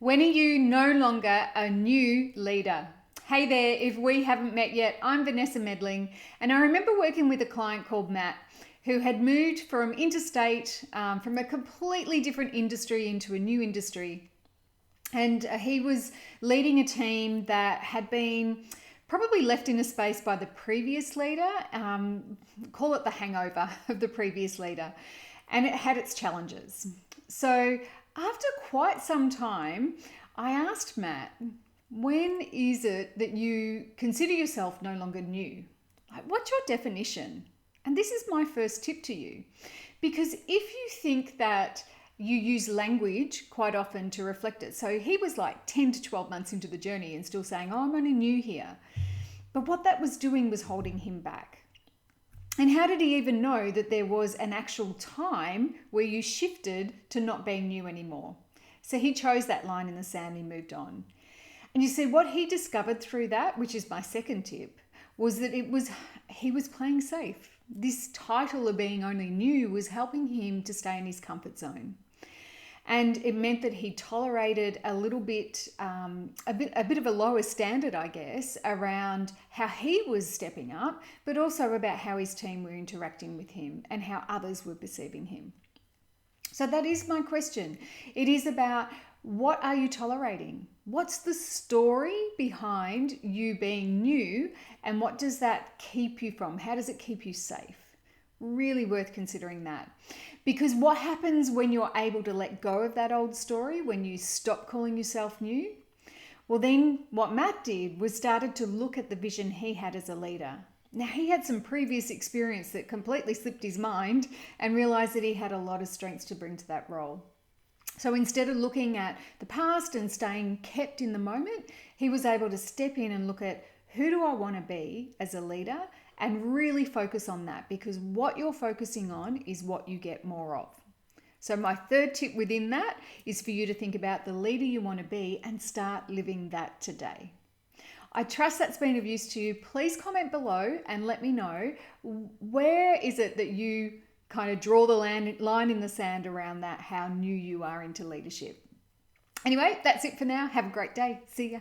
When are you no longer a new leader? Hey there, if we haven't met yet, I'm Vanessa Medling, and I remember working with a client called Matt who had moved from interstate, from a completely different industry into a new industry. And he was leading a team that had been probably left in a space by the previous leader, call it the hangover of the previous leader, and it had its challenges. So, after quite some time, I asked Matt, when is it that you consider yourself no longer new? Like, what's your definition? And this is my first tip to you. Because if you think that you use language quite often to reflect it. So he was like 10 to 12 months into the journey and still saying, oh, I'm only new here. But what that was doing was holding him back. And how did he even know that there was an actual time where you shifted to not being new anymore? So he chose that line in the sand and he moved on. And you see, what he discovered through that, which is my second tip, was that he was playing safe. This title of being only new was helping him to stay in his comfort zone. And it meant that he tolerated a little bit, a bit of a lower standard, I guess, around how he was stepping up, but also about how his team were interacting with him and how others were perceiving him. So that is my question. It is about, what are you tolerating? What's the story behind you being new, and what does that keep you from? How does it keep you safe? Really worth considering that. Because what happens when you're able to let go of that old story, when you stop calling yourself new? Well, then what Matt did was started to look at the vision he had as a leader. Now, he had some previous experience that completely slipped his mind and realized that he had a lot of strengths to bring to that role. So instead of looking at the past and staying kept in the moment, he was able to step in and look at, who do I want to be as a leader, and really focus on that, because what you're focusing on is what you get more of. So my third tip within that is for you to think about the leader you want to be and start living that today. I trust that's been of use to you. Please comment below and let me know, where is it that you kind of draw the line in the sand around that, how new you are into leadership. Anyway, that's it for now. Have a great day. See ya.